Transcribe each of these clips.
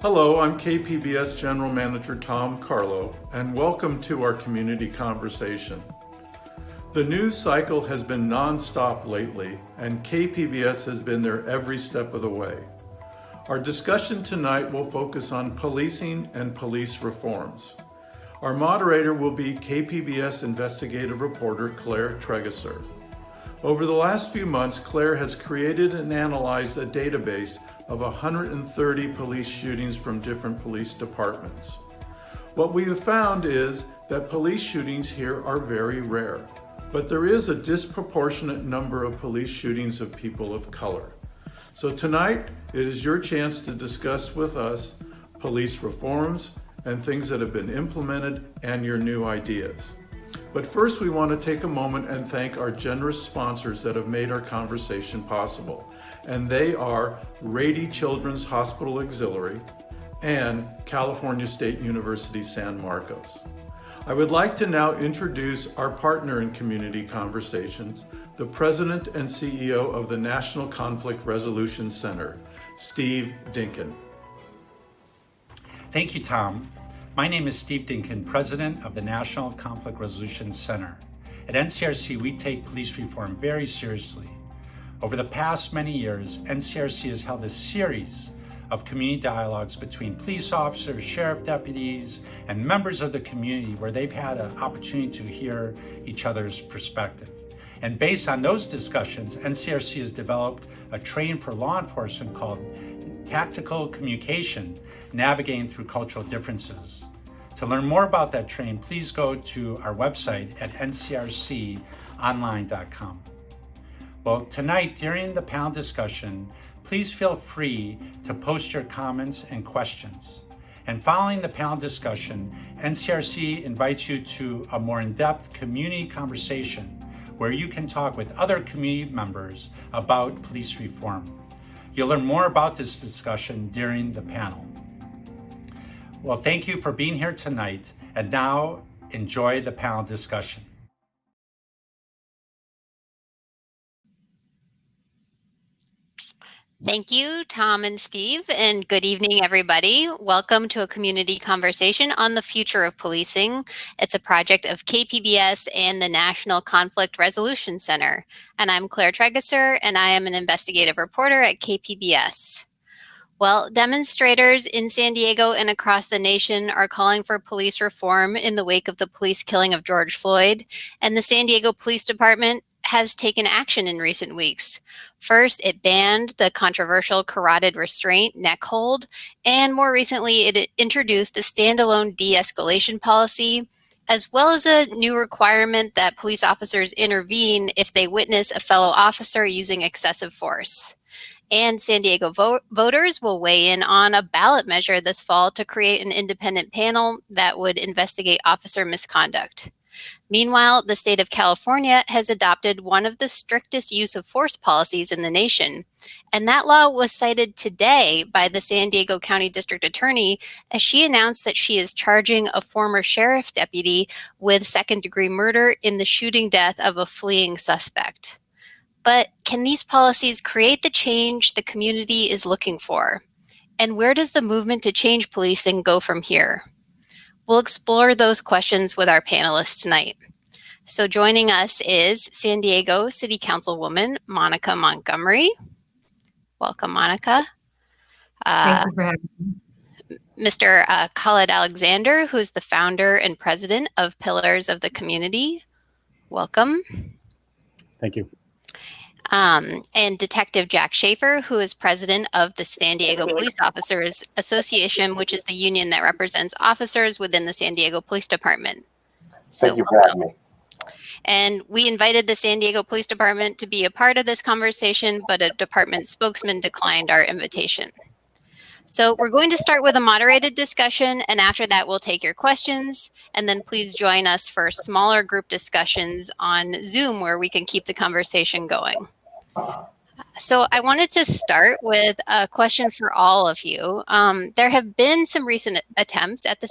Hello, I'm KPBS General Manager Tom Carlo, and welcome to our community conversation. The news cycle has been nonstop lately, and KPBS has been there every step of the way. Our discussion tonight will focus on policing and police reforms. Our moderator will be KPBS investigative reporter Claire Trageser. Over the last few months, Claire has created and analyzed a database of 130 police shootings from different police departments. What we have found is that police shootings here are very rare, but there is a disproportionate number of police shootings of people of color. So tonight, it is your chance to discuss with us police reforms and things that have been implemented and your new ideas. But first, we want to take a moment and thank our generous sponsors that have made our conversation possible. And they are Rady Children's Hospital Auxiliary and California State University San Marcos. I would like to now introduce our partner in community conversations, the President and CEO of the National Conflict Resolution Center, Steve Dinkin. Thank you, Tom. My name is Steve Dinkin, President of the National Conflict Resolution Center. At NCRC, we take police reform very seriously. Over the past many years, NCRC has held a series of community dialogues between police officers, sheriff deputies, and members of the community where they've had an opportunity to hear each other's perspective. And based on those discussions, NCRC has developed a training for law enforcement called Tactical Communication, Navigating Through Cultural Differences. To learn more about that training, please go to our website at ncrconline.com. Well, tonight during the panel discussion, please feel free to post your comments and questions. And following the panel discussion, NCRC invites you to a more in-depth community conversation where you can talk with other community members about police reform. You'll learn more about this discussion during the panel. Well, thank you for being here tonight, and now enjoy the panel discussion. Thank you, Tom and Steve, and good evening, everybody. Welcome to a community conversation on the future of policing. It's a project of KPBS and the National Conflict Resolution Center. And I'm Claire Trageser, and I am an investigative reporter at KPBS. Well, demonstrators in San Diego and across the nation are calling for police reform in the wake of the police killing of George Floyd, and the San Diego Police Department has taken action in recent weeks. First, it banned the controversial carotid restraint neck hold, and more recently, it introduced a standalone de-escalation policy, as well as a new requirement that police officers intervene if they witness a fellow officer using excessive force. And San Diego voters will weigh in on a ballot measure this fall to create an independent panel that would investigate officer misconduct. Meanwhile, the state of California has adopted one of the strictest use of force policies in the nation. And that law was cited today by the San Diego County District Attorney as she announced that she is charging a former sheriff deputy with second-degree murder in the shooting death of a fleeing suspect. But can these policies create the change the community is looking for? And where does the movement to change policing go from here? We'll explore those questions with our panelists tonight. So joining us is San Diego City Councilwoman Monica Montgomery. Welcome, Monica. Thank you for having me. Mr. Khalid Alexander, who's the founder and president of Pillars of the Community. Welcome. Thank you. And Detective Jack Schaeffer, who is president of the San Diego Police Officers Association, which is the union that represents officers within the San Diego Police Department. Thank you for having me. And we invited the San Diego Police Department to be a part of this conversation, but a department spokesman declined our invitation. So we're going to start with a moderated discussion, and after that we'll take your questions, and then please join us for smaller group discussions on Zoom where we can keep the conversation going. So I wanted to start with a question for all of you. There have been some recent attempts at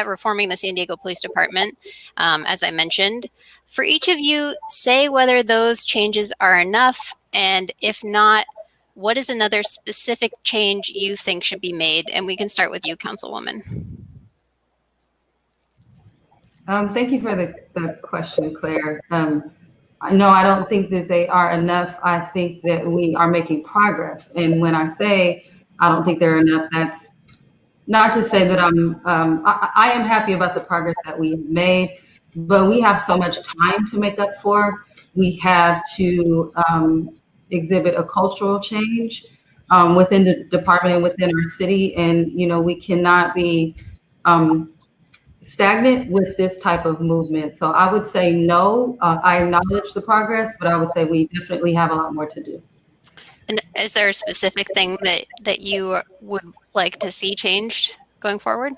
reforming the San Diego Police Department, as I mentioned. For each of you, say whether those changes are enough, and if not, what is another specific change you think should be made? And we can start with you, Councilwoman. Thank you for the question, Claire. No, I don't think that they are enough. I think that we are making progress. And when I say I don't think they're enough, that's not to say that I am happy about the progress that we've made, but we have so much time to make up for. We have to exhibit a cultural change within the department and within our city. And, we cannot be stagnant with this type of movement. So I would say no. I acknowledge the progress, but I would say we definitely have a lot more to do. And is there a specific thing that you would like to see changed going forward?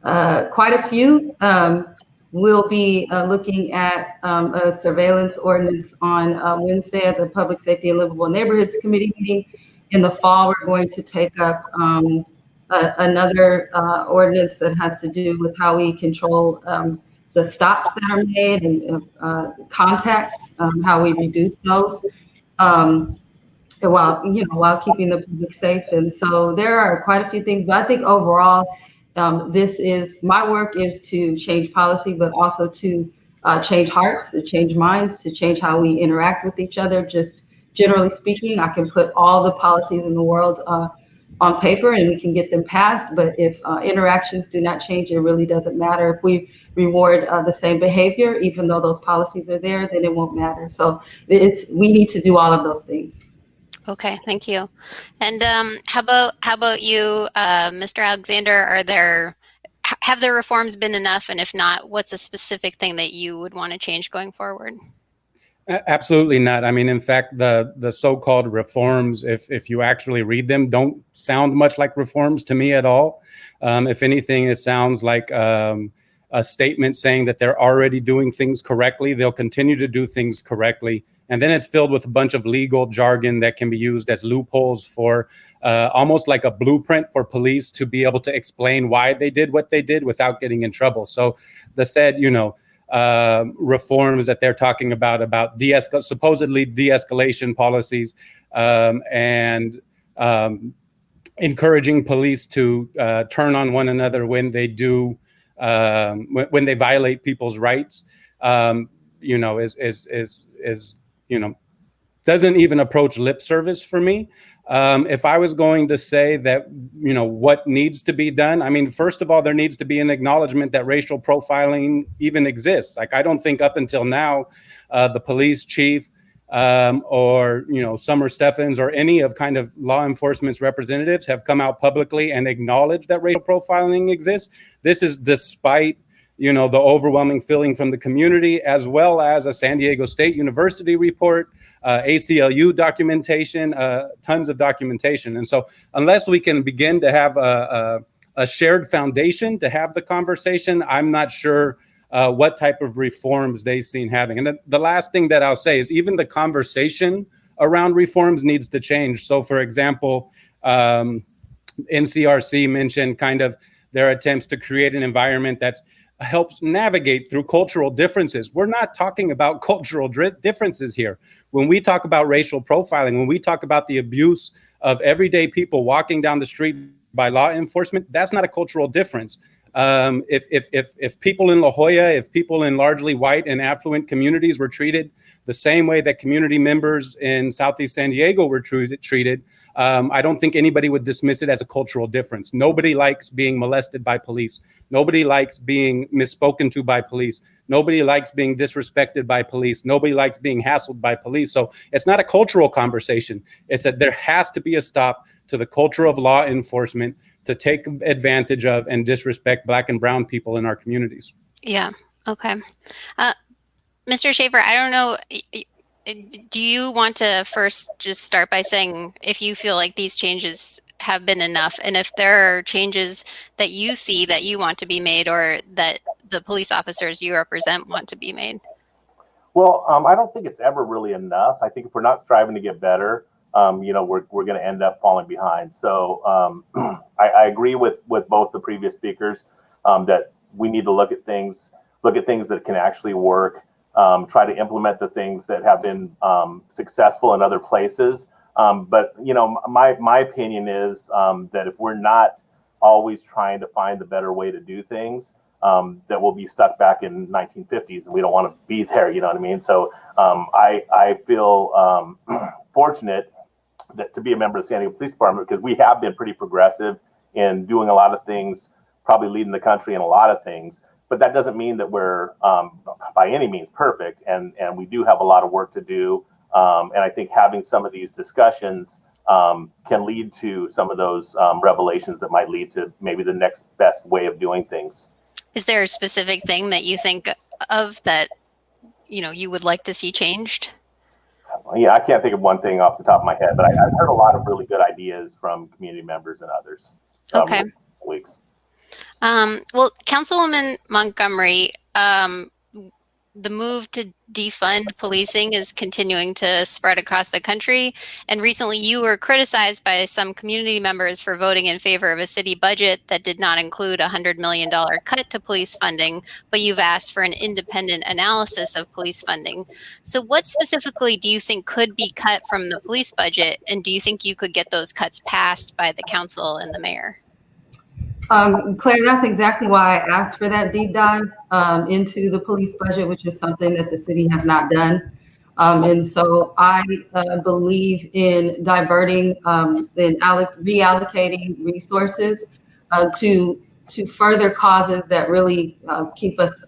Quite a few. We'll be looking at a surveillance ordinance on Wednesday at the Public Safety and Livable Neighborhoods Committee meeting. In the fall, we're going to take up another ordinance that has to do with how we control the stops that are made and contacts, how we reduce those. While keeping the public safe. And so there are quite a few things, but I think overall, my work is to change policy, but also to change hearts, to change minds, to change how we interact with each other. Just generally speaking, I can put all the policies in the world on paper and we can get them passed. But if interactions do not change, it really doesn't matter. If we reward the same behavior, even though those policies are there, then it won't matter. So we need to do all of those things. Okay, thank you. And how about you, Mr. Alexander? Have the reforms been enough? And if not, what's a specific thing that you would want to change going forward? Absolutely not. I mean, in fact, the so-called reforms, if you actually read them, don't sound much like reforms to me at all. If anything, it sounds like a statement saying that they're already doing things correctly. They'll continue to do things correctly. And then it's filled with a bunch of legal jargon that can be used as loopholes for almost like a blueprint for police to be able to explain why they did what they did without getting in trouble. So the said, reforms that they're talking about supposedly de-escalation policies and encouraging police to turn on one another when they do when they violate people's rights, doesn't even approach lip service for me. If I was going to say that, what needs to be done, I mean, first of all, there needs to be an acknowledgement that racial profiling even exists. Like, I don't think up until now, the police chief or, Summer Steffens or any of kind of law enforcement's representatives have come out publicly and acknowledged that racial profiling exists. This is despite the overwhelming feeling from the community, as well as a San Diego State University report, ACLU documentation, tons of documentation. And so unless we can begin to have a shared foundation to have the conversation, I'm not sure what type of reforms they've seen having. And the last thing that I'll say is even the conversation around reforms needs to change. So for example, NCRC mentioned kind of their attempts to create an environment that helps navigate through cultural differences. We're not talking about cultural differences here. When we talk about racial profiling, when we talk about the abuse of everyday people walking down the street by law enforcement, that's not a cultural difference. If people in La Jolla, if people in largely white and affluent communities were treated the same way that community members in Southeast San Diego were treated, I don't think anybody would dismiss it as a cultural difference. Nobody likes being molested by police. Nobody likes being misspoken to by police. Nobody likes being disrespected by police. Nobody likes being hassled by police. So it's not a cultural conversation. It's that there has to be a stop to the culture of law enforcement to take advantage of and disrespect Black and brown people in our communities. Yeah. Okay. Mr. Schaeffer, I don't know. Do you want to first just start by saying if you feel like these changes have been enough, and if there are changes that you see that you want to be made or that the police officers you represent want to be made? Well, I don't think it's ever really enough. I think if we're not striving to get better, we're going to end up falling behind. So I agree with both the previous speakers that we need to look at things that can actually work, try to implement the things that have been successful in other places, But my opinion is that if we're not always trying to find the better way to do things, that we'll be stuck back in 1950s, and we don't want to be there. You know what I mean? So I feel fortunate that to be a member of the San Diego Police Department, because we have been pretty progressive in doing a lot of things, probably leading the country in a lot of things. But that doesn't mean that we're by any means perfect, and we do have a lot of work to do. And I think having some of these discussions can lead to some of those revelations that might lead to maybe the next best way of doing things. Is there a specific thing that you think of that, you would like to see changed? Yeah, I can't think of one thing off the top of my head, but I've heard a lot of really good ideas from community members and others. Okay. Weeks. Well, Councilwoman Montgomery, the move to defund policing is continuing to spread across the country. And recently you were criticized by some community members for voting in favor of a city budget that did not include a $100 million cut to police funding, but you've asked for an independent analysis of police funding. So what specifically do you think could be cut from the police budget? And do you think you could get those cuts passed by the council and the mayor? Claire, that's exactly why I asked for that deep dive into the police budget, which is something that the city has not done. And so I believe in diverting and reallocating resources to further causes that really keep us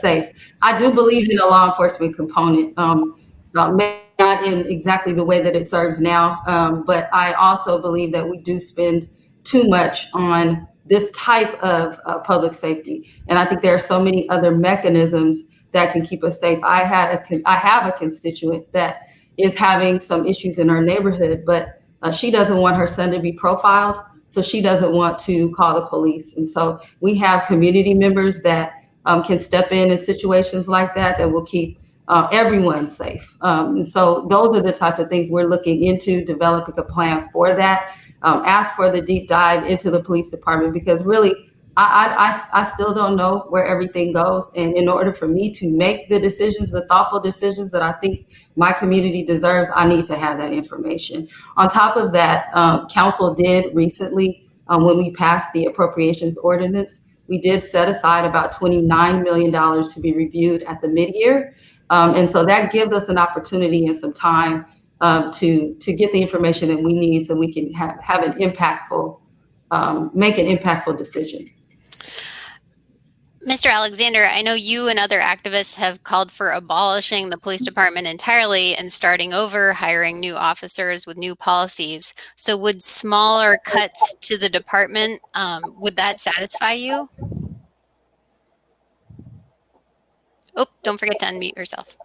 safe. I do believe in a law enforcement component, maybe not in exactly the way that it serves now, but I also believe that we do spend too much on this type of public safety. And I think there are so many other mechanisms that can keep us safe. I have a constituent that is having some issues in her neighborhood, but she doesn't want her son to be profiled. So she doesn't want to call the police. And so we have community members that can step in situations like that will keep everyone safe. And so those are the types of things we're looking into, developing a plan for that. Ask for the deep dive into the police department, because really, I still don't know where everything goes. And in order for me to make the decisions, the thoughtful decisions that I think my community deserves, I need to have that information. On top of that, council did recently, when we passed the appropriations ordinance, we did set aside about $29 million to be reviewed at the mid-year. And so that gives us an opportunity and some time to get the information that we need so we can have an impactful, make an impactful decision. Mr. Alexander, I know you and other activists have called for abolishing the police department entirely and starting over, hiring new officers with new policies. So would smaller cuts to the department, would that satisfy you? Oh, don't forget to unmute yourself.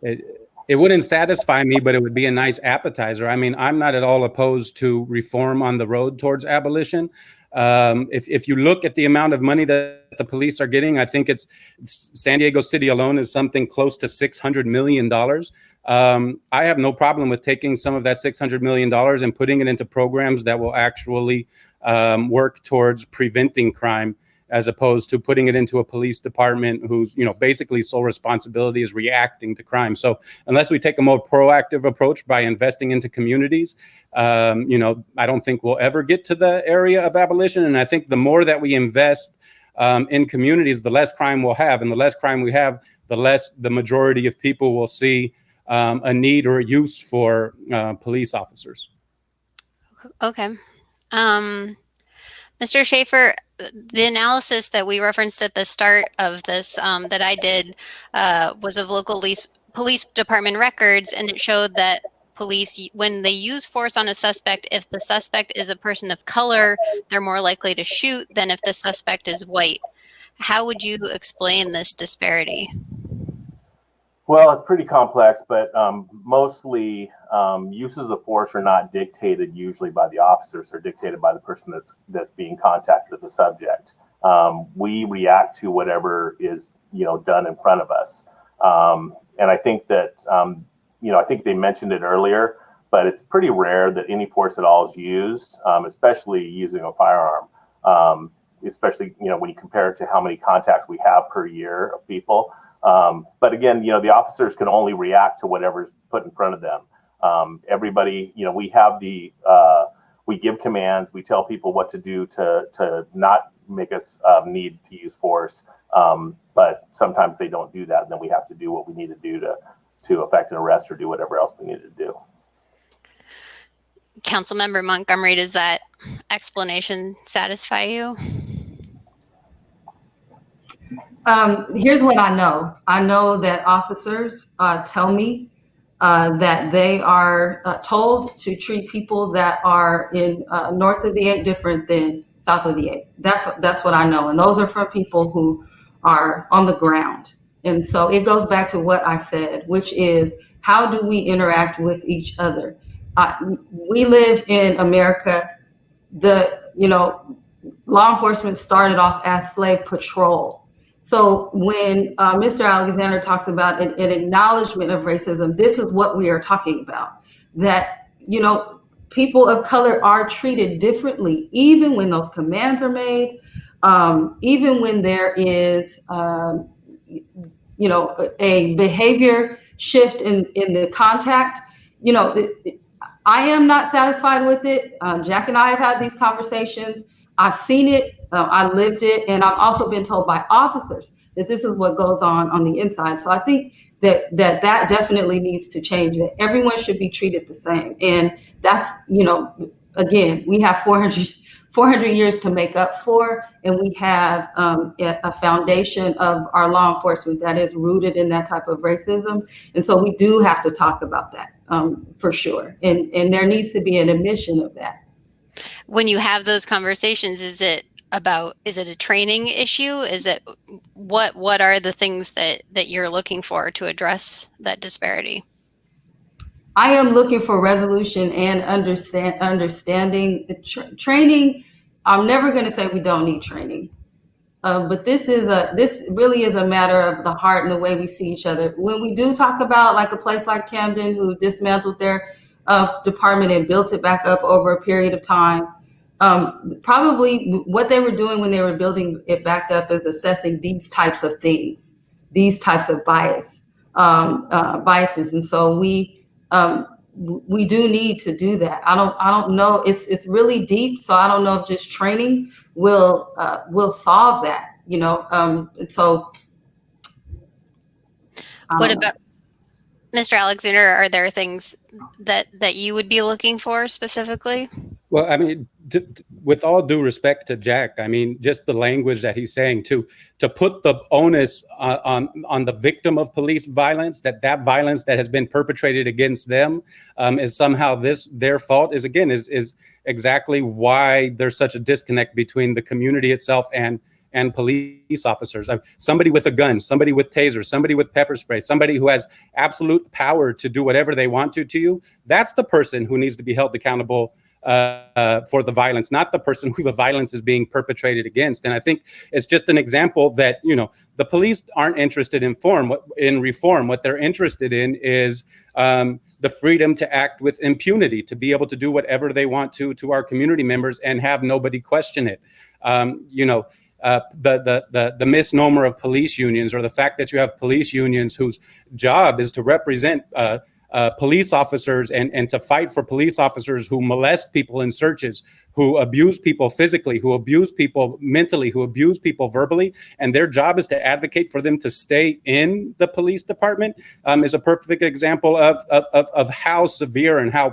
It wouldn't satisfy me, but it would be a nice appetizer. I mean, I'm not at all opposed to reform on the road towards abolition. If you look at the amount of money that the police are getting, I think it's San Diego City alone is something close to $600 million. I have no problem with taking some of that $600 million and putting it into programs that will actually work towards preventing crime, as opposed to putting it into a police department whose, basically sole responsibility is reacting to crime. So unless we take a more proactive approach by investing into communities, I don't think we'll ever get to the area of abolition. And I think the more that we invest in communities, the less crime we'll have. And the less crime we have, the less the majority of people will see a need or a use for police officers. Okay. Mr. Schaeffer, the analysis that we referenced at the start of this that I did was of local police department records, and it showed that police, when they use force on a suspect, if the suspect is a person of color, they're more likely to shoot than if the suspect is white. How would you explain this disparity? Well, it's pretty complex, but mostly uses of force are not dictated usually by the officers, or dictated by the person that's being contacted with the subject. We react to whatever is done in front of us, and I think that I think they mentioned it earlier, but it's pretty rare that any force at all is used, especially using a firearm. Especially when you compare it to how many contacts we have per year of people. But again, the officers can only react to whatever's put in front of them. Everybody, we have we give commands, we tell people what to do to not make us need to use force. But sometimes they don't do that, and then we have to do what we need to do to effect an arrest or do whatever else we need to do. Councilmember Montgomery, does that explanation satisfy you? Here's what I know. I know that officers tell me that they are told to treat people that are in north of the 8 different than south of the 8. That's what I know. And those are from people who are on the ground. And so it goes back to what I said, which is, how do we interact with each other? We live in America. Law enforcement started off as slave patrol. So when Mr. Alexander talks about an acknowledgement of racism, this is what we are talking about. That, people of color are treated differently, even when those commands are made, even when there is, a behavior shift in the contact. I am not satisfied with it. Jack and I have had these conversations. I've seen it, I lived it, and I've also been told by officers that this is what goes on the inside. So I think that definitely needs to change, that everyone should be treated the same. And that's, again, we have 400 years to make up for, and we have a foundation of our law enforcement that is rooted in that type of racism. And so we do have to talk about that for sure. And there needs to be an admission of that. When you have those conversations, is it a training issue? Is it what are the things that you're looking for to address that disparity? I am looking for resolution and understanding. Training, I'm never going to say we don't need training, but this really is a matter of the heart and the way we see each other. When we do talk about like a place like Camden, who dismantled their department and built it back up over a period of time, probably what they were doing when they were building it back up is assessing these types of things, these types of biases. And so we do need to do that. I don't know. It's really deep. So I don't know if just training will solve that, and so. What about Mr. Alexander? Are there things that you would be looking for specifically? Well, I mean, with all due respect to Jack, I mean, just the language that he's saying to put the onus on the victim of police violence, that violence that has been perpetrated against them is somehow their fault, is exactly why there's such a disconnect between the community itself and police officers. Somebody with a gun, somebody with taser, somebody with pepper spray, somebody who has absolute power to do whatever they want to you, that's the person who needs to be held accountable for the violence, not the person who the violence is being perpetrated against. And I think it's just an example that, the police aren't interested in reform. What they're interested in is the freedom to act with impunity, to be able to do whatever they want to our community members and have nobody question it. The misnomer of police unions, or the fact that you have police unions whose job is to represent police officers and to fight for police officers who molest people in searches, who abuse people physically, who abuse people mentally, who abuse people verbally, and their job is to advocate for them to stay in the police department, is a perfect example of how severe and how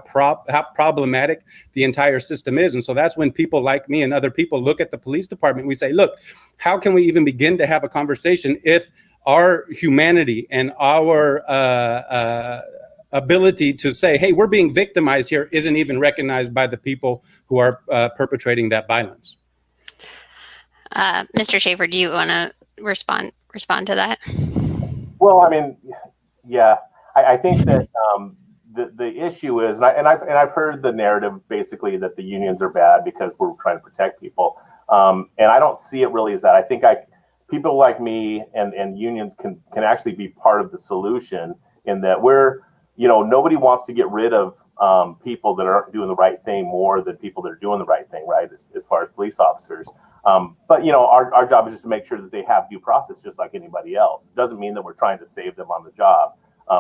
problematic the entire system is. And so that's when people like me and other people look at the police department, we say, look, how can we even begin to have a conversation if our humanity and our ability to say, hey, we're being victimized here, isn't even recognized by the people who are perpetrating that violence? Mr. Schaeffer, do you want to respond to that? Well, I mean, yeah, I think that the issue is, and I've heard the narrative basically that the unions are bad because we're trying to protect people, and I don't see it really as that. I think people like me and unions can actually be part of the solution, in that we're nobody wants to get rid of people that aren't doing the right thing more than people that are doing the right thing, right? As far as police officers. But our job is just to make sure that they have due process just like anybody else. It doesn't mean that we're trying to save them on the job.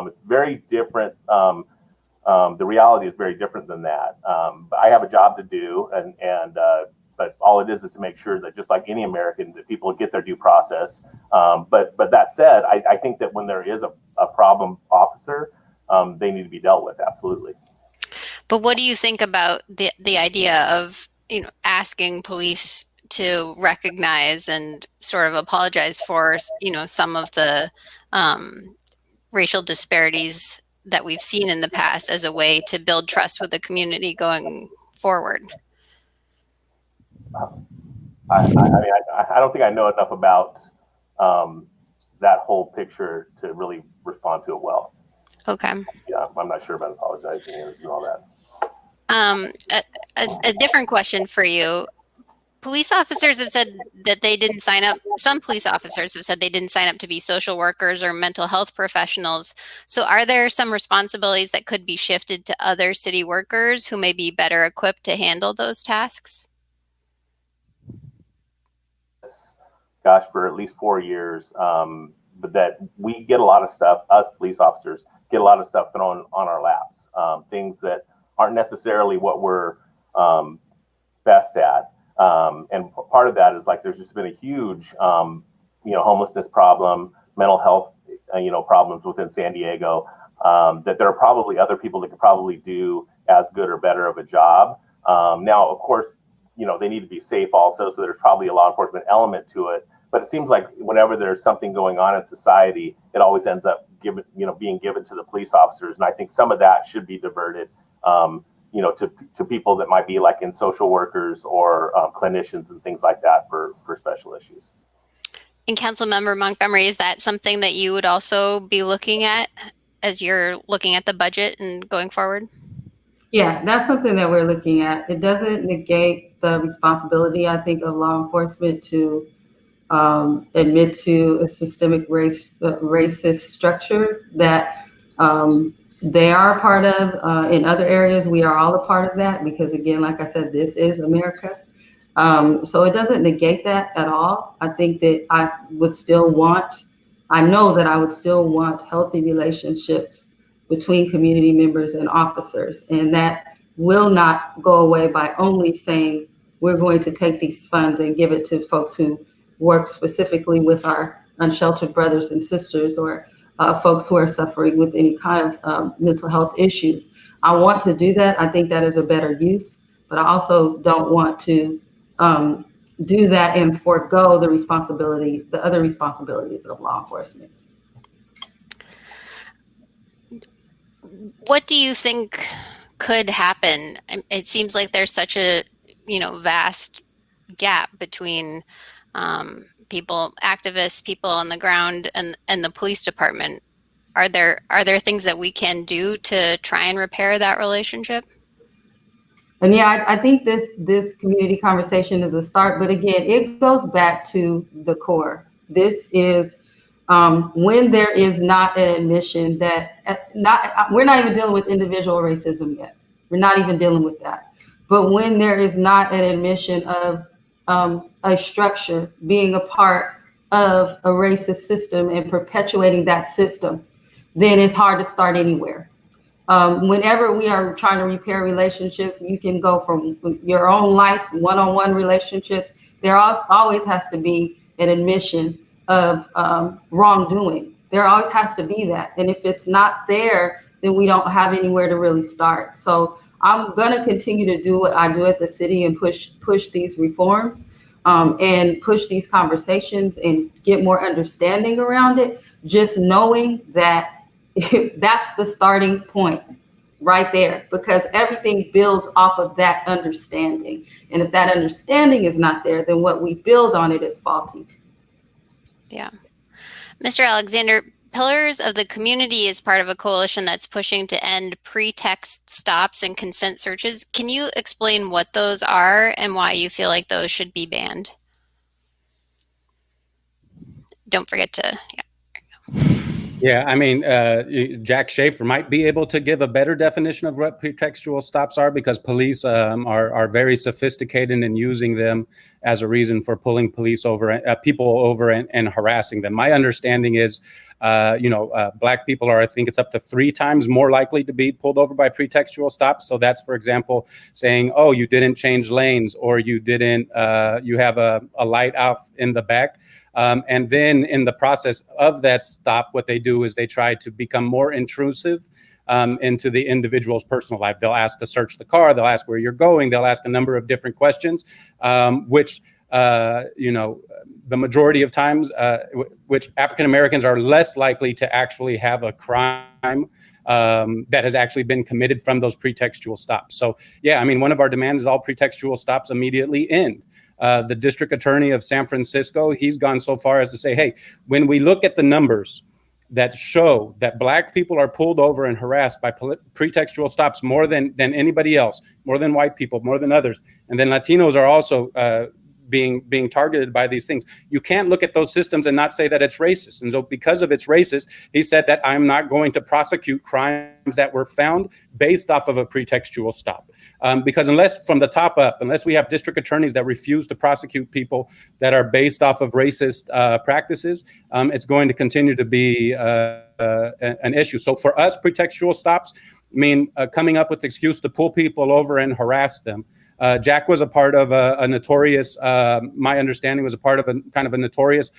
It's very different. The reality is very different than that. But I have a job to do, but all it is to make sure that just like any American, that people get their due process. But that said, I think that when there is a problem officer, they need to be dealt with. Absolutely. But what do you think about the idea of, asking police to recognize and sort of apologize for, some of the racial disparities that we've seen in the past as a way to build trust with the community going forward? I don't think I know enough about that whole picture to really respond to it well. Okay. Yeah, I'm not sure about apologizing and all that. A different question for you. Police officers have said that they didn't sign up. Some police officers have said they didn't sign up to be social workers or mental health professionals. So are there some responsibilities that could be shifted to other city workers who may be better equipped to handle those tasks? Gosh, for at least 4 years, but that we get a lot of stuff, us police officers get a lot of stuff thrown on our laps, things that aren't necessarily what we're best at. And part of that is like there's just been a huge, homelessness problem, mental health, problems within San Diego, that there are probably other people that could probably do as good or better of a job. Now, of course, they need to be safe also, so there's probably a law enforcement element to it. But it seems like whenever there's something going on in society, it always ends up being given to the police officers. And I think some of that should be diverted, to people that might be like in social workers or clinicians and things like that for special issues. And Councilmember Montgomery, is that something that you would also be looking at as you're looking at the budget and going forward? Yeah, that's something that we're looking at. It doesn't negate the responsibility, I think, of law enforcement to admit to a systemic racist structure that they are a part of. In other areas, we are all a part of that because, again, like I said, this is America. So it doesn't negate that at all. I think that I know that I would still want healthy relationships between community members and officers. And that will not go away by only saying we're going to take these funds and give it to folks who work specifically with our unsheltered brothers and sisters or folks who are suffering with any kind of mental health issues. I want to do that. I think that is a better use, but I also don't want to do that and forego the other responsibilities of law enforcement. What do you think could happen? It seems like there's such a, vast gap between activists, people on the ground, and the police department. Are there things that we can do to try and repair that relationship? And yeah, I think this community conversation is a start, but again, it goes back to the core. This is when there is not an admission that we're not even dealing with individual racism yet. We're not even dealing with that. But when there is not an admission of a structure being a part of a racist system and perpetuating that system, then it's hard to start anywhere. Whenever we are trying to repair relationships, you can go from your own life, one-on-one relationships. There always has to be an admission of wrongdoing. There always has to be that. And if it's not there, then we don't have anywhere to really start. So I'm going to continue to do what I do at the city and push these reforms and push these conversations and get more understanding around it, just knowing that that's the starting point right there, because everything builds off of that understanding. And if that understanding is not there, then what we build on it is faulty. Yeah. Mr. Alexander, Pillars of the Community is part of a coalition that's pushing to end pretext stops and consent searches. Can you explain what those are and why you feel like those should be banned? Don't forget to, yeah. Yeah, I mean, Jack Schaeffer might be able to give a better definition of what pretextual stops are, because police are very sophisticated in using them as a reason for pulling people over and harassing them. My understanding is, Black people are, I think it's up to 3 times more likely to be pulled over by pretextual stops. So that's, for example, saying, oh, you didn't change lanes, or you have a light off in the back. And then in the process of that stop, what they do is they try to become more intrusive into the individual's personal life. They'll ask to search the car. They'll ask where you're going. They'll ask a number of different questions, which the majority of times, which African Americans are less likely to actually have a crime that has actually been committed from those pretextual stops. So, yeah, I mean, one of our demands is all pretextual stops immediately end. The district attorney of San Francisco, he's gone so far as to say, hey, when we look at the numbers that show that Black people are pulled over and harassed by pretextual stops more than anybody else, more than white people, more than others, and then Latinos are also being targeted by these things. You can't look at those systems and not say that it's racist. And so because of it's racist, he said that I'm not going to prosecute crimes that were found based off of a pretextual stop. Because unless from the top up, unless we have district attorneys that refuse to prosecute people that are based off of racist practices, it's going to continue to be an issue. So for us, pretextual stops mean coming up with excuse to pull people over and harass them. Jack was a part of a notorious, my understanding was a part of a kind of a notorious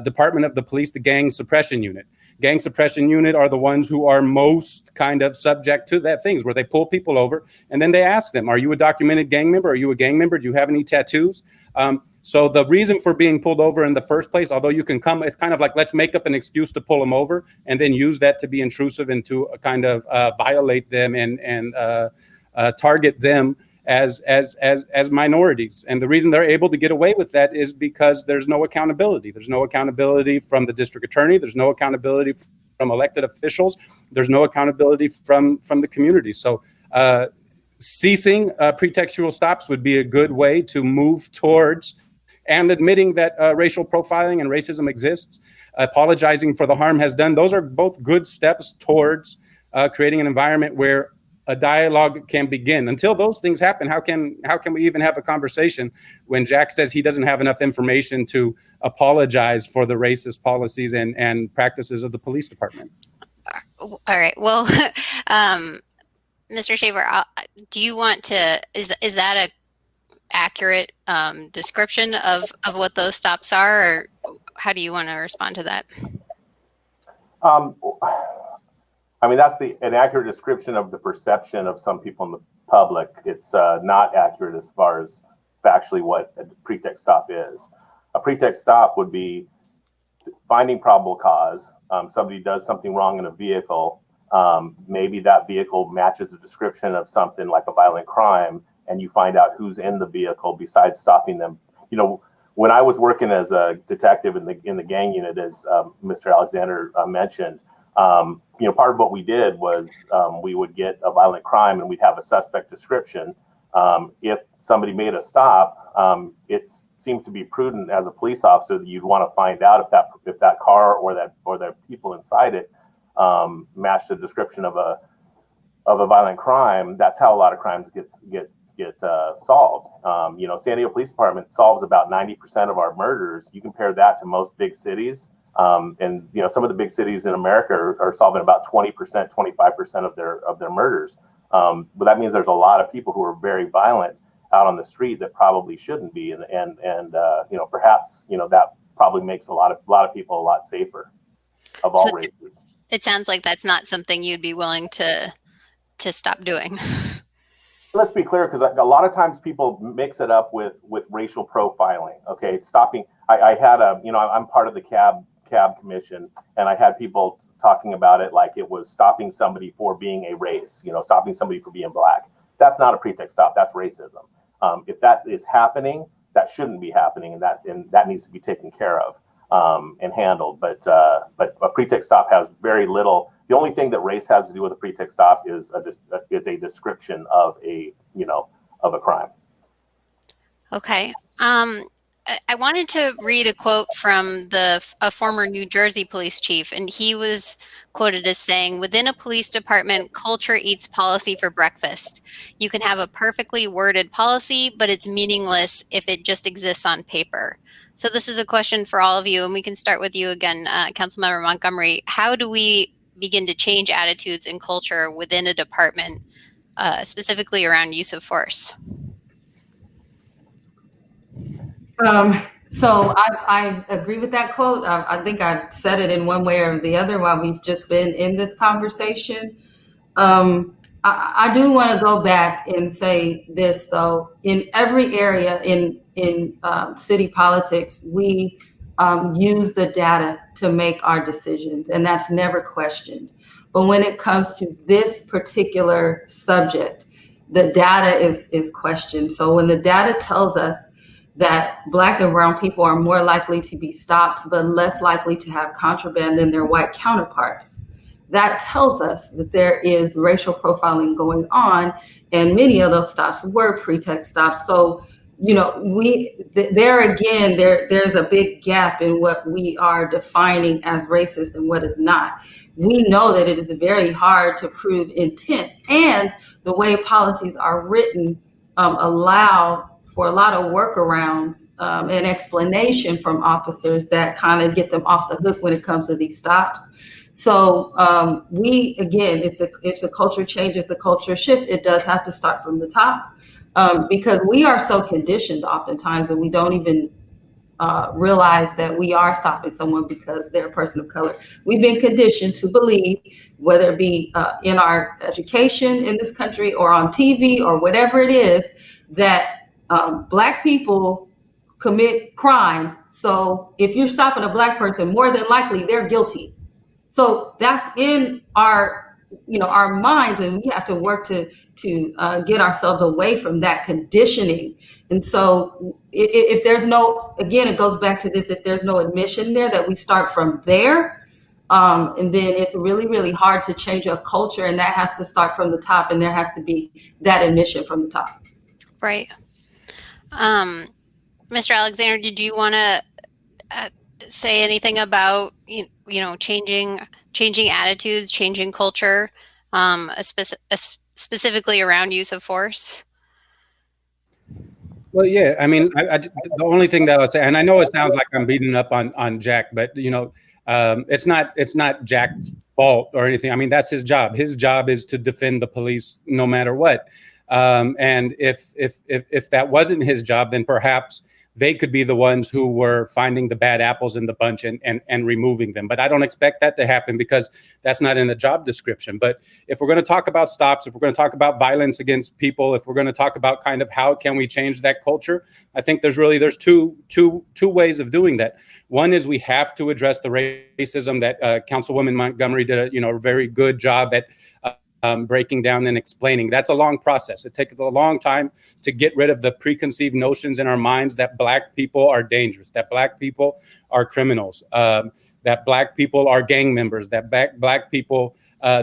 department of the police, the gang suppression unit. Gang suppression unit are the ones who are most kind of subject to that things where they pull people over and then they ask them, are you a documented gang member? Are you a gang member? Do you have any tattoos? So the reason for being pulled over in the first place, although you can come, it's kind of like, let's make up an excuse to pull them over and then use that to be intrusive and to kind of violate them and target them as minorities. And the reason they're able to get away with that is because there's no accountability. There's no accountability from the district attorney. There's no accountability from elected officials. There's no accountability from the community. So ceasing pretextual stops would be a good way to move towards and admitting that racial profiling and racism exists, apologizing for the harm has done. Those are both good steps towards creating an environment where a dialogue can begin. Until those things happen, how can we even have a conversation when Jack says he doesn't have enough information to apologize for the racist policies and practices of the police department? All right. Well, Mr. Schaeffer, do you want to? Is that a accurate description of what those stops are, or how do you want to respond to that? I mean, that's an accurate description of the perception of some people in the public. It's not accurate as far as factually what a pretext stop is. A pretext stop would be finding probable cause. Somebody does something wrong in a vehicle. Maybe that vehicle matches the description of something like a violent crime, and you find out who's in the vehicle besides stopping them. You know, when I was working as a detective in the gang unit, as Mr. Alexander mentioned, part of what we did was we would get a violent crime and we'd have a suspect description. If somebody made a stop, it seems to be prudent as a police officer that you'd want to find out if that car or the people inside it matched the description of a violent crime. That's how a lot of crimes get solved. San Diego Police Department solves about 90% of our murders. You compare that to most big cities. And some of the big cities in America are solving about 20%, 25% of their murders. But that means there's a lot of people who are very violent out on the street that probably shouldn't be, and perhaps that probably makes a lot of people a lot safer of all races. It sounds like that's not something you'd be willing to stop doing. Let's be clear, because a lot of times people mix it up with racial profiling. Okay, stopping. I had I'm part of the cab commission, and I had people talking about it like it was stopping somebody for being a race, stopping somebody for being Black. That's not a pretext stop. That's racism. If that is happening, that shouldn't be happening, and that needs to be taken care of and handled. But a pretext stop has very little. The only thing that race has to do with a pretext stop is a description of a crime. Okay. I wanted to read a quote from a former New Jersey police chief, and he was quoted as saying, "Within a police department, culture eats policy for breakfast. You can have a perfectly worded policy, but it's meaningless if it just exists on paper." So this is a question for all of you, and we can start with you again, Councilmember Montgomery. How do we begin to change attitudes and culture within a department, specifically around use of force? So I agree with that quote. I think I've said it in one way or the other while we've just been in this conversation. I do want to go back and say this, though. In every area in city politics, we use the data to make our decisions, and that's never questioned. But when it comes to this particular subject, the data is questioned. So when the data tells us that Black and brown people are more likely to be stopped, but less likely to have contraband than their white counterparts, that tells us that there is racial profiling going on, and many of those stops were pretext stops. So, there's a big gap in what we are defining as racist and what is not. We know that it is very hard to prove intent, and the way policies are written allow for a lot of workarounds and explanation from officers that kind of get them off the hook when it comes to these stops. So it's a culture change, it's a culture shift. It does have to start from the top because we are so conditioned oftentimes, and we don't even realize that we are stopping someone because they're a person of color. We've been conditioned to believe, whether it be in our education in this country or on TV or whatever it is, that Black people commit crimes. So if you're stopping a Black person, more than likely they're guilty. So that's in our minds, and we have to work to get ourselves away from that conditioning. And so if there's no, again, it goes back to this, if there's no admission there, that we start from there, and then it's really, really hard to change a culture, and that has to start from the top, and there has to be that admission from the top. Right. Mr. Alexander, did you want to say anything about changing attitudes, changing culture, specifically around use of force? Well, yeah. I mean, the only thing that I'll say, and I know it sounds like I'm beating up on Jack, but it's not Jack's fault or anything. I mean, that's his job. His job is to defend the police no matter what. And if that wasn't his job, then perhaps they could be the ones who were finding the bad apples in the bunch and removing them. But I don't expect that to happen because that's not in the job description. But if we're going to talk about stops, if we're going to talk about violence against people, if we're going to talk about kind of how can we change that culture, I think there's two ways of doing that. One is we have to address the racism that Councilwoman Montgomery did a very good job at breaking down and explaining. That's a long process. It takes a long time to get rid of the preconceived notions in our minds that Black people are dangerous, that Black people are criminals, that Black people are gang members, that Black people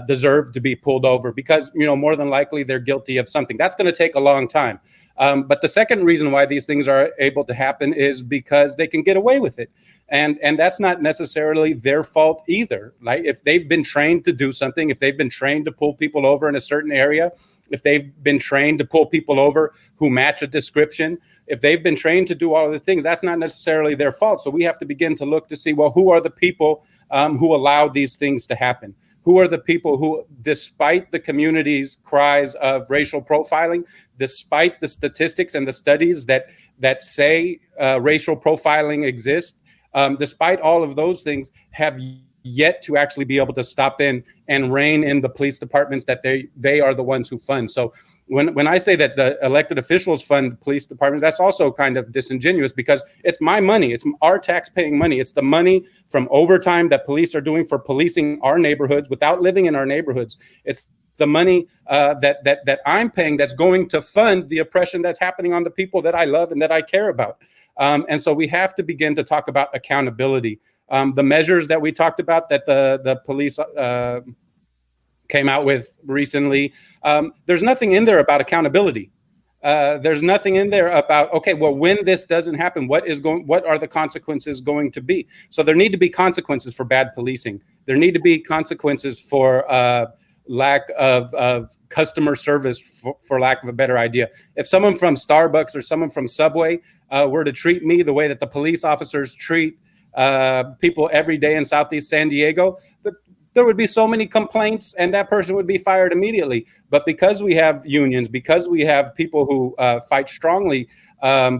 deserve to be pulled over because, more than likely they're guilty of something. That's going to take a long time. But the second reason why these things are able to happen is because they can get away with it. And that's not necessarily their fault either. Like if they've been trained to do something, if they've been trained to pull people over in a certain area, if they've been trained to pull people over who match a description, if they've been trained to do all of the things, that's not necessarily their fault. So we have to begin to look to see, well, who are the people who allow these things to happen? Who are the people who, despite the community's cries of racial profiling, despite the statistics and the studies that say racial profiling exists, despite all of those things, have yet to actually be able to stop in and rein in the police departments that they are the ones who fund. So when I say that the elected officials fund the police departments, that's also kind of disingenuous because it's my money. It's our tax-paying money. It's the money from overtime that police are doing for policing our neighborhoods without living in our neighborhoods. It's the money that I'm paying that's going to fund the oppression that's happening on the people that I love and that I care about. And so we have to begin to talk about accountability. The measures that we talked about that the police came out with recently, there's nothing in there about accountability. There's nothing in there about, okay, well, when this doesn't happen, what are the consequences going to be? So there need to be consequences for bad policing. There need to be consequences for lack of customer service, for lack of a better idea. If someone from Starbucks or someone from Subway were to treat me the way that the police officers treat people every day in Southeast San Diego, there would be so many complaints and that person would be fired immediately. But because we have unions, because we have people who fight strongly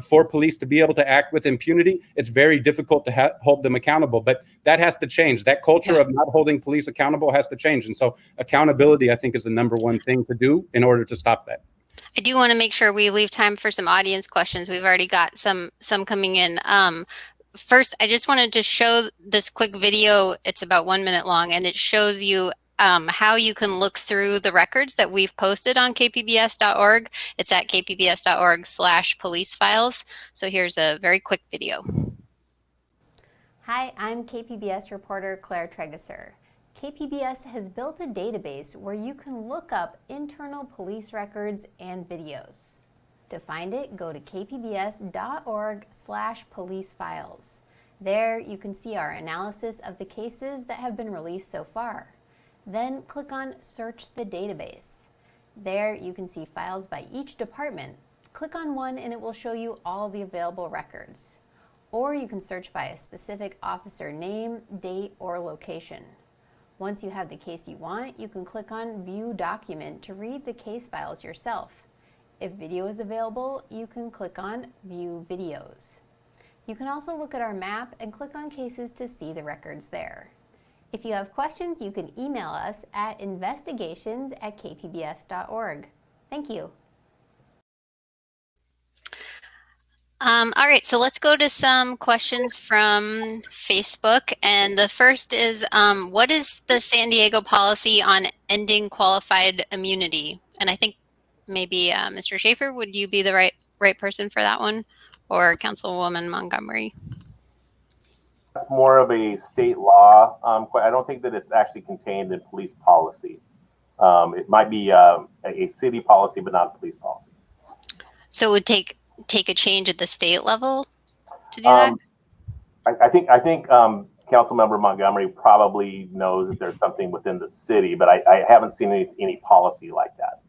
for police to be able to act with impunity, it's very difficult to hold them accountable. But that has to change. That culture of not holding police accountable has to change. And so accountability, I think, is the number one thing to do in order to stop that. I do want to make sure we leave time for some audience questions. We've already got some coming in. First, I just wanted to show this quick video. It's about 1 minute long, and it shows you how you can look through the records that we've posted on kpbs.org. It's at kpbs.org/police files. So here's a very quick video. Hi, I'm KPBS reporter Claire Trageser. KPBS has built a database where you can look up internal police records and videos. To find it, go to kpbs.org/police files. There you can see our analysis of the cases that have been released so far. Then click on Search the Database. There you can see files by each department. Click on one and it will show you all the available records. Or you can search by a specific officer name, date, or location. Once you have the case you want, you can click on View Document to read the case files yourself. If video is available, you can click on View Videos. You can also look at our map and click on cases to see the records there. If you have questions, you can email us at investigations@kpbs.org. Thank you. All right, so let's go to some questions from Facebook. And the first is, what is the San Diego policy on ending qualified immunity? And I think maybe Mr. Schaeffer, would you be the right person for that one, or Councilwoman Montgomery? That's more of a state law. I don't think that it's actually contained in police policy. It might be a city policy, but not a police policy. So it would take a change at the state level to do that? I think Councilmember Montgomery probably knows that there's something within the city, but I haven't seen any policy like that.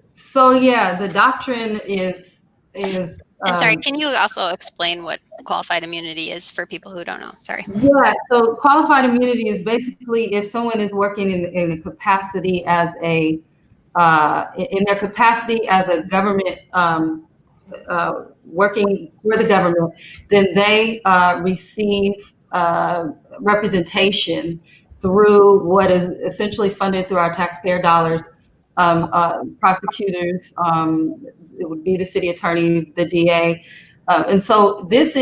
So yeah, the doctrine is. And sorry, can you also explain what qualified immunity is for people who don't know? Sorry. Yeah, so qualified immunity is basically if someone is working in a capacity as in their capacity as a government working for the government, then they receive representation through what is essentially funded through our taxpayer dollars. Prosecutors, it would be the city attorney, the DA, and so it's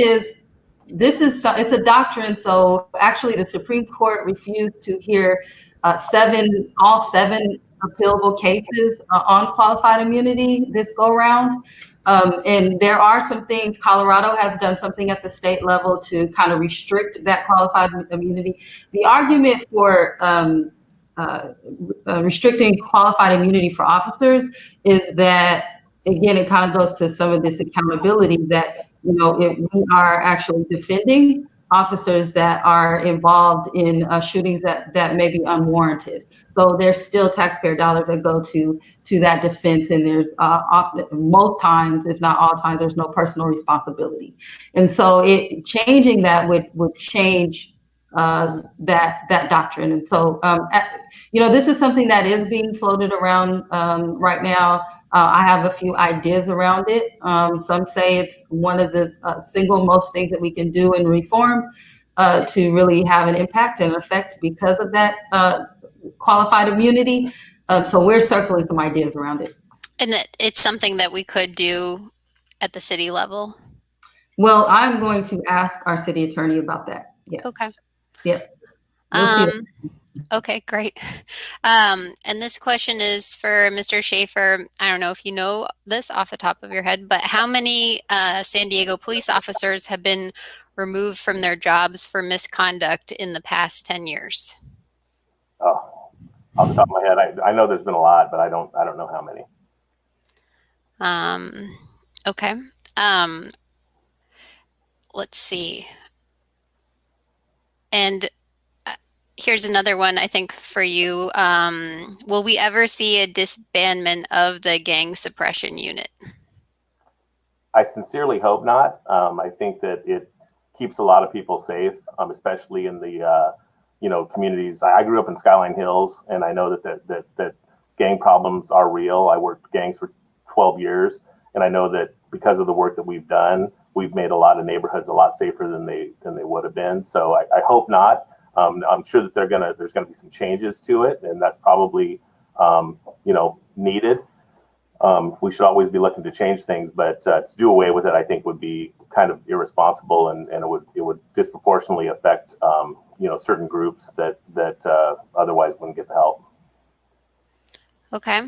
a doctrine. So actually, the Supreme Court refused to hear all seven appealable cases on qualified immunity this go around. And there are some things. Colorado has done something at the state level to kind of restrict that qualified immunity. The argument for restricting qualified immunity for officers is that, again, it kind of goes to some of this accountability that, if we are actually defending officers that are involved in shootings that may be unwarranted. So there's still taxpayer dollars that go to that defense, and there's often, most times, if not all times, there's no personal responsibility. And so changing that would change that doctrine. And so, this is something that is being floated around right now. I have a few ideas around it. Some say it's one of the single most things that we can do in reform to really have an impact and effect because of that qualified immunity. So we're circling some ideas around it. And that it's something that we could do at the city level? Well, I'm going to ask our city attorney about that. Yeah. Okay. Yeah. Okay, great. And this question is for Mr. Schaeffer. I don't know if you know this off the top of your head, but how many San Diego police officers have been removed from their jobs for misconduct in the past 10 years? Oh, off the top of my head, I know there's been a lot, but I don't know how many. Okay. Let's see. And here's another one, I think, for you. Will we ever see a disbandment of the gang suppression unit? I sincerely hope not. I think that it keeps a lot of people safe, especially in the communities. I grew up in Skyline Hills, and I know that gang problems are real. I worked gangs for 12 years, and I know that because of the work that we've done, we've made a lot of neighborhoods a lot safer than they would have been. So I hope not. I'm sure that there's gonna be some changes to it, and that's probably needed. We should always be looking to change things, but to do away with it, I think, would be kind of irresponsible, and it would disproportionately affect certain groups that otherwise wouldn't get the help. Okay.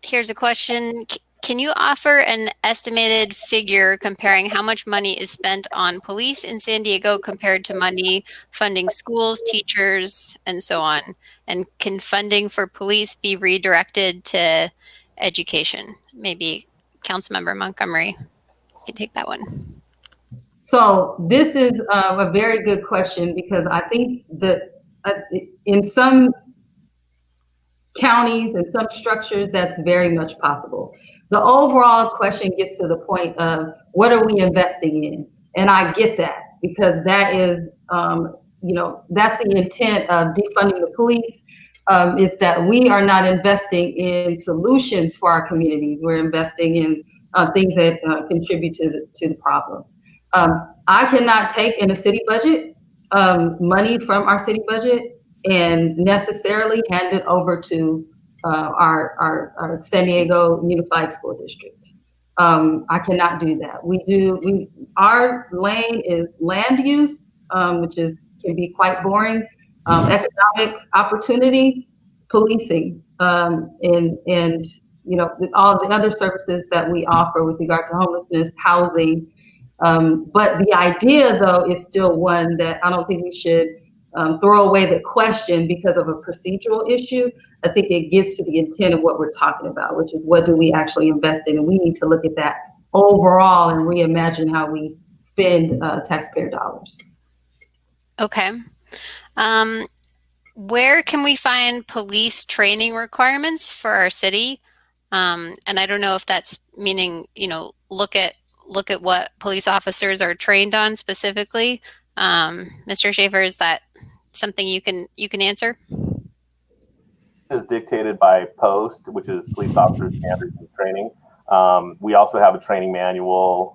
Here's a question. Can you offer an estimated figure comparing how much money is spent on police in San Diego compared to money funding schools, teachers, and so on? And can funding for police be redirected to education? Maybe Councilmember Montgomery, you can take that one. So this is a very good question, because I think that in some counties and some structures, that's very much possible. The overall question gets to the point of, what are we investing in? And I get that, because that is, that's the intent of defunding the police. Is that we are not investing in solutions for our communities. We're investing in things that contribute to the problems. I cannot take in a city budget money from our city budget and necessarily hand it over to our San Diego Unified School District. I cannot do that. Our lane is land use, which can be quite boring, economic opportunity, policing, and all the other services that we offer with regard to homelessness, housing. But the idea, though, is still one that I don't think we should throw away the question because of a procedural issue. I think it gets to the intent of what we're talking about, which is, what do we actually invest in? And we need to look at that overall and reimagine how we spend taxpayer dollars. Okay. Where can we find police training requirements for our city? And I don't know if that's meaning, look at what police officers are trained on specifically. Mr. Schaeffer, is that something you can answer? Is dictated by POST, which is Police Officer Standards and Training. We also have a training manual,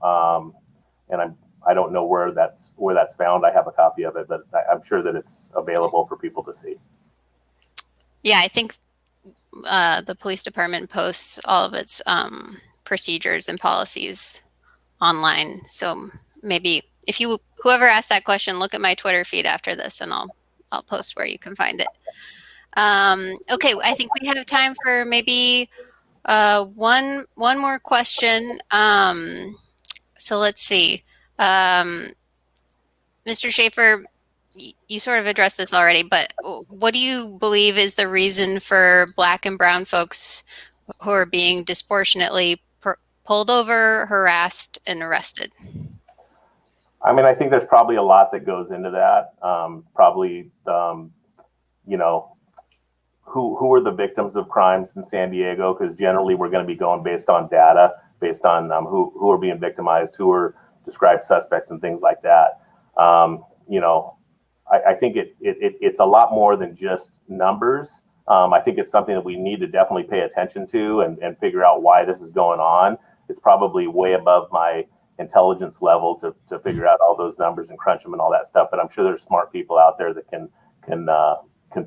and I don't know where that's found. I have a copy of it, but I'm sure that it's available for people to see. Yeah, I think the police department posts all of its procedures and policies online. So maybe if whoever asked that question, look at my Twitter feed after this, and I'll post where you can find it. Okay, I think we have time for maybe one more question. So let's see. Mr. Schaeffer, you sort of addressed this already, but what do you believe is the reason for Black and brown folks who are being disproportionately pulled over, harassed, and arrested? I mean, I think there's probably a lot that goes into that. Probably, who are the victims of crimes in San Diego? Because generally we're going to be going based on data, based on who are being victimized, who are described suspects, and things like that. I think it's a lot more than just numbers. I think it's something that we need to definitely pay attention to and figure out why this is going on. It's probably way above my intelligence level to figure out all those numbers and crunch them and all that stuff. But I'm sure there's smart people out there that can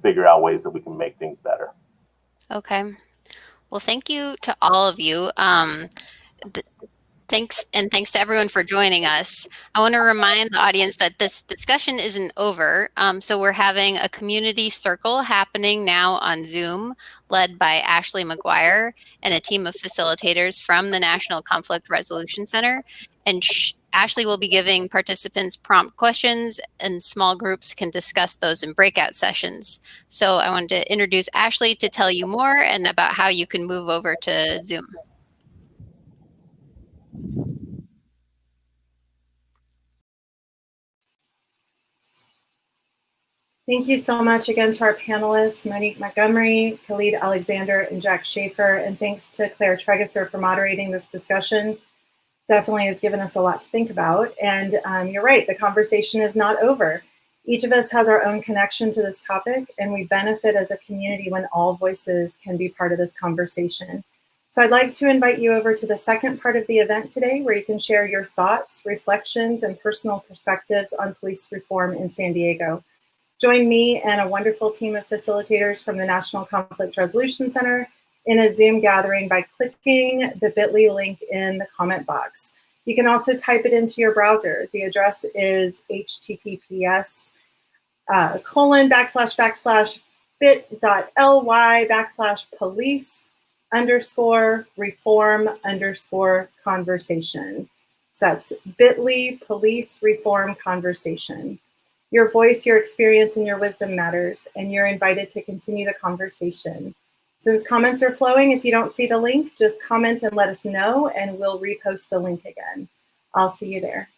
figure out ways that we can make things better. Okay. Well, thank you to all of you. Thanks to everyone for joining us. I want to remind the audience that this discussion isn't over. So we're having a community circle happening now on Zoom, led by Ashley McGuire and a team of facilitators from the National Conflict Resolution Center. And Ashley will be giving participants prompt questions, and small groups can discuss those in breakout sessions. So I wanted to introduce Ashley to tell you more and about how you can move over to Zoom. Thank you so much again to our panelists, Monica Montgomery, Khalid Alexander, and Jack Schaeffer. And thanks to Claire Trageser for moderating this discussion. Definitely has given us a lot to think about. And you're right, the conversation is not over. Each of us has our own connection to this topic, and we benefit as a community when all voices can be part of this conversation. So I'd like to invite you over to the second part of the event today, where you can share your thoughts, reflections, and personal perspectives on police reform in San Diego. Join me and a wonderful team of facilitators from the National Conflict Resolution Center in a Zoom gathering by clicking the bit.ly link in the comment box. You can also type it into your browser. The address is https://bit.ly/police_reform_conversation. So that's bit.ly police reform conversation. Your voice, your experience, and your wisdom matters, and you're invited to continue the conversation. Since comments are flowing, if you don't see the link, just comment and let us know, and we'll repost the link again. I'll see you there.